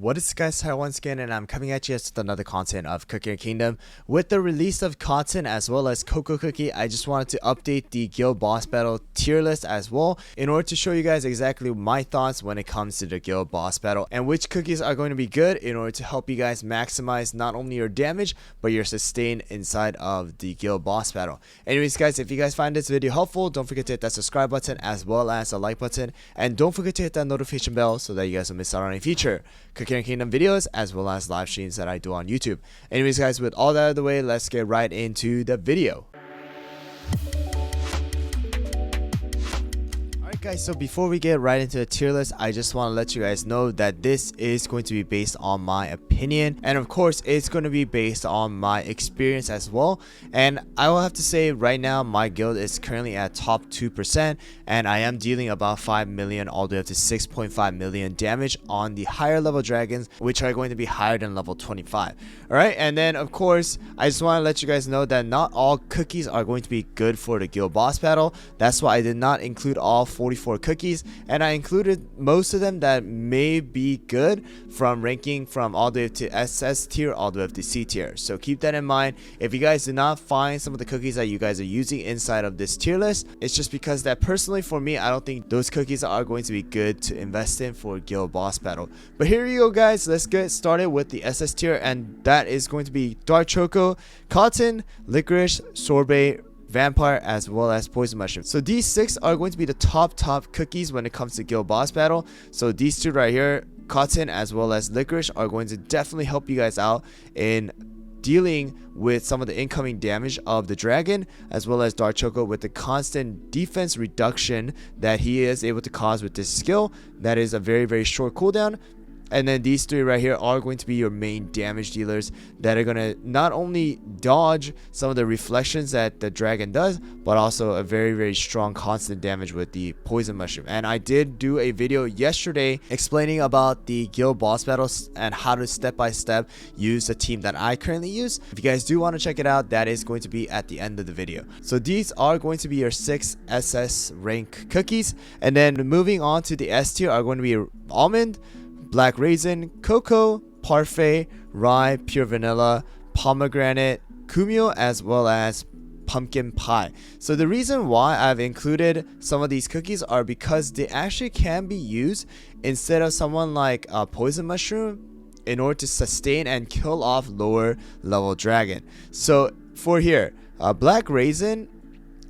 What is guys, Tyler once again, and I'm coming at you with another content of Cookie Kingdom. With the release of Cotton as well as Coco Cookie, I just wanted to update the Guild Boss Battle tier list as well in order to show you guys exactly my thoughts when it comes to the Guild Boss Battle and which cookies are going to be good in order to help you guys maximize not only your damage but your sustain inside of the Guild Boss Battle. Anyways guys, if you guys find this video helpful, don't forget to hit that subscribe button as well as the like button, and don't forget to hit that notification bell so that you guys don't miss out on any future Cookie Kingdom videos as well as live streams that I do on YouTube. Anyways guys, with all that out of the way, let's get right into the video. Alright guys, so before we get right into the tier list, I just want to let you guys know that this is going to be based on my opinion, and of course it's going to be based on my experience as well. And I will have to say right now my guild is currently at top 2%, and I am dealing about 5 million all the way up to 6.5 million damage on the higher level dragons, which are going to be higher than level 25. Alright, and then of course I just want to let you guys know that not all cookies are going to be good for the Guild Boss Battle. That's why I did not include all 44 cookies, and I included most of them that may be good from ranking from all the way to SS tier all the way up to C tier. So keep that in mind. If you guys do not find some of the cookies that you guys are using inside of this tier list, it's just because that personally for me, I don't think those cookies are going to be good to invest in for Guild Boss Battle. But here you go guys, let's get started with the SS tier, and that is going to be Dark Choco, Cotton, Licorice, Sorbet, Vampire, as well as Poison Mushroom. So these 6 are going to be the top cookies when it comes to Guild Boss Battle. So these 2 right here, Cotton as well as Licorice, are going to definitely help you guys out in dealing with some of the incoming damage of the dragon, as well as Dark Choco with the constant defense reduction that he is able to cause with this skill. That is a very short cooldown. And then these 3 right here are going to be your main damage dealers that are going to not only dodge some of the reflections that the dragon does, but also a very strong constant damage with the Poison Mushroom. And I did do a video yesterday explaining about the Guild Boss Battles and how to step by step use the team that I currently use. If you guys do want to check it out, that is going to be at the end of the video. So these are going to be your 6 SS rank cookies. And then moving on to the S tier are going to be Almond, Black Raisin, Cocoa, Parfait, Rye, Pure Vanilla, Pomegranate, Kumio, as well as Pumpkin Pie. So the reason why I've included some of these cookies are because they actually can be used instead of someone like Poison Mushroom in order to sustain and kill off lower level dragon. So for here, Black Raisin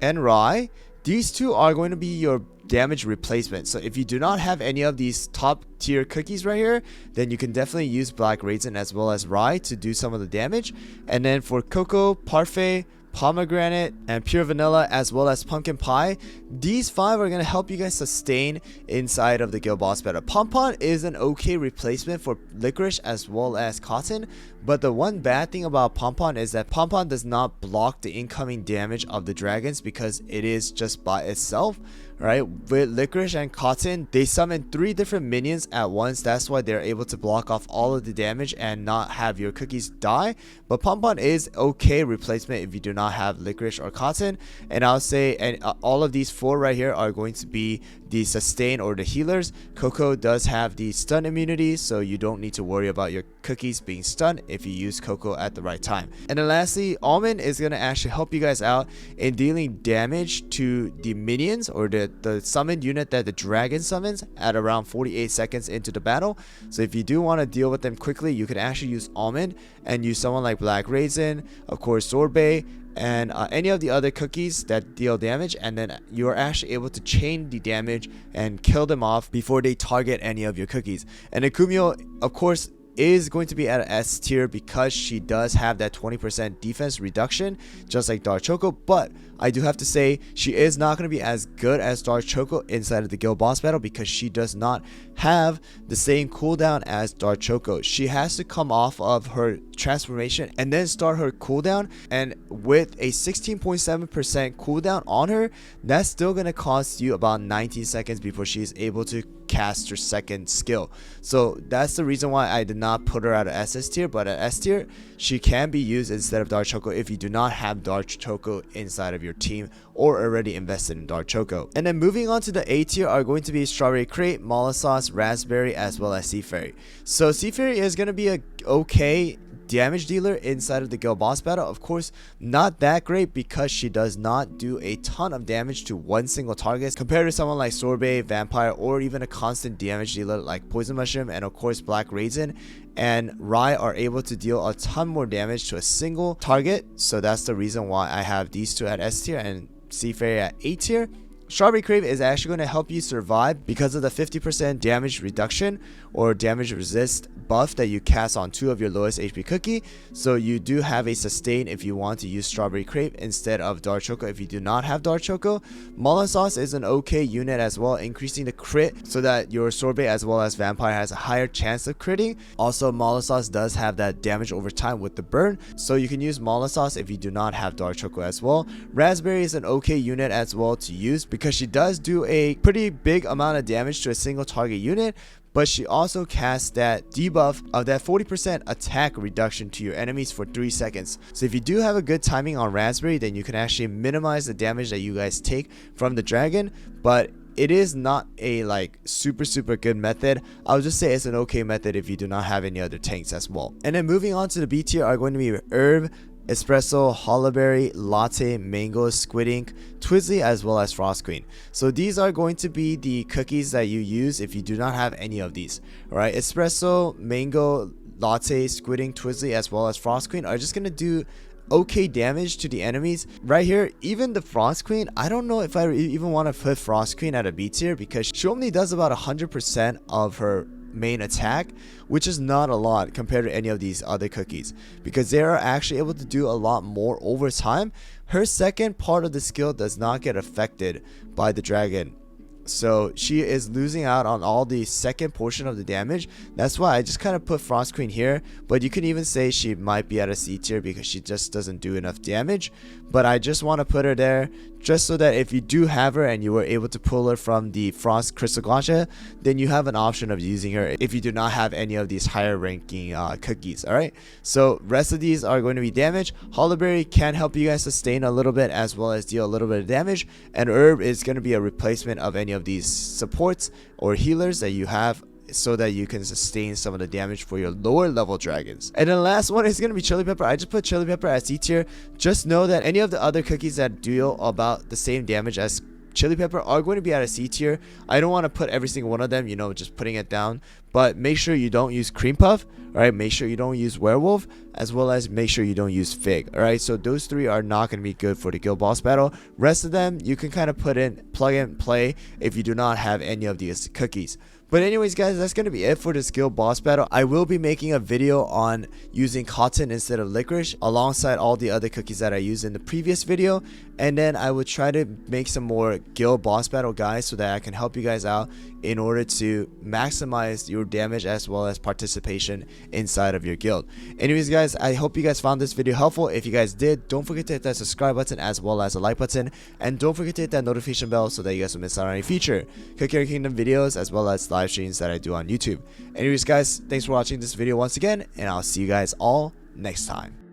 and Rye, these 2 are going to be your damage replacement. So if you do not have any of these top tier cookies right here, then you can definitely use Black Raisin as well as Rye to do some of the damage. And then for Cocoa, Parfait, Pomegranate, and Pure Vanilla, as well as Pumpkin Pie, these 5 are going to help you guys sustain inside of the Guild Boss Battle. Pompon is an okay replacement for Licorice as well as Cotton, but the one bad thing about Pompon is that Pompon does not block the incoming damage of the dragons because it is just by itself. Right, with Licorice and Cotton, they summon 3 different minions at once. That's why they're able to block off all of the damage and not have your cookies die. But Pompon is okay replacement if you do not have Licorice or Cotton. And I'll say, and all of these 4 right here are going to be the sustain or the healers. Cocoa does have the stun immunity, so you don't need to worry about your cookies being stunned if you use Cocoa at the right time. And then lastly, Almond is going to actually help you guys out in dealing damage to the minions or the summoned unit that the dragon summons at around 48 seconds into the battle. So if you do want to deal with them quickly, you can actually use Almond and use someone like Black Raisin, of course Sorbet, and any of the other cookies that deal damage, and then you are actually able to chain the damage and kill them off before they target any of your cookies. And Kumio, of course, is going to be at an S tier because she does have that 20% defense reduction just like Dark Choco, but I do have to say she is not going to be as good as Dark Choco inside of the Guild Boss Battle because she does not have the same cooldown as Dark Choco. She has to come off of her transformation and then start her cooldown, and with a 16.7% cooldown on her, that's still going to cost you about 19 seconds before she is able to cast her second skill. So that's the reason why I did not put her at an SS tier, but at S tier she can be used instead of Dark Choco if you do not have Dark Choco inside of your team or already invested in Dark Choco. And then moving on to the A tier are going to be Strawberry Crate, Mollisauce, Raspberry, as well as Sea Fairy. So Sea Fairy is going to be a okay damage dealer inside of the guild boss battle. Of course, not that great because she does not do a ton of damage to one single target compared to someone like Sorbet, Vampire, or even a constant damage dealer like Poison Mushroom and of course Black Raisin and Rye are able to deal a ton more damage to a single target. So that's the reason why I have these two at S tier and Sea Fairy at A tier. Strawberry Crave is actually going to help you survive because of the 50% damage reduction or damage resist buff that you cast on 2 of your lowest HP cookie. So you do have a sustain if you want to use Strawberry Crave instead of Dark Choco if you do not have Dark Choco. Mollisauce is an okay unit as well, increasing the crit so that your Sorbet as well as Vampire has a higher chance of critting. Also, Mollisauce does have that damage over time with the burn, so you can use Mollisauce if you do not have Dark Choco as well. Raspberry is an okay unit as well to use because she does do a pretty big amount of damage to a single target unit, but she also casts that debuff of that 40% attack reduction to your enemies for 3 seconds. So if you do have a good timing on Raspberry, then you can actually minimize the damage that you guys take from the dragon, but it is not a like super good method. I'll just say it's an okay method if you do not have any other tanks as well. And then moving on to the B tier are going to be Herb, Espresso, Hollaberry, Latte, Mango, Squid Ink, Twizzly, as well as Frost Queen. So these are going to be the cookies that you use if you do not have any of these. Alright, Espresso, Mango, Latte, Squid Ink, Twizzly, as well as Frost Queen are just going to do okay damage to the enemies. Right here, even the Frost Queen, I don't know if I even want to put Frost Queen at a B tier because she only does about 100% of her main attack, which is not a lot compared to any of these other cookies because they are actually able to do a lot more over time. Her second part of the skill does not get affected by the dragon, so she is losing out on all the second portion of the damage. That's why I just kind of put Frost Queen here, but you can even say she might be at a C tier because she just doesn't do enough damage, but I just want to put her there just so that if you do have her and you were able to pull her from the Frost Crystal Gacha, then you have an option of using her if you do not have any of these higher ranking cookies. Alright, so rest of these are going to be damage. Hollaberry can help you guys sustain a little bit as well as deal a little bit of damage, and Herb is going to be a replacement of any of these supports or healers that you have so that you can sustain some of the damage for your lower level dragons. And then the last one is going to be Chili Pepper. I just put Chili Pepper as C tier. Just know that any of the other cookies that deal about the same damage as Chili Pepper are going to be at a C tier. I don't want to put every single one of them, you know, just putting it down, but make sure you don't use Cream Puff. Alright, make sure you don't use Werewolf, as well as make sure you don't use Fig. Alright, so those 3 are not going to be good for the guild boss battle. Rest of them you can kind of plug and play if you do not have any of these cookies. But anyways guys, that's going to be it for this guild boss battle. I will be making a video on using cotton instead of licorice alongside all the other cookies that I used in the previous video, and then I would try to make some more guild boss battle guys so that I can help you guys out in order to maximize your damage as well as participation inside of your guild. Anyways guys, I hope you guys found this video helpful. If you guys did, don't forget to hit that subscribe button as well as the like button, and don't forget to hit that notification bell so that you guys don't miss out on any future Cookie Kingdom videos as well as live streams that I do on YouTube. Anyways guys, thanks for watching this video once again, and I'll see you guys all next time.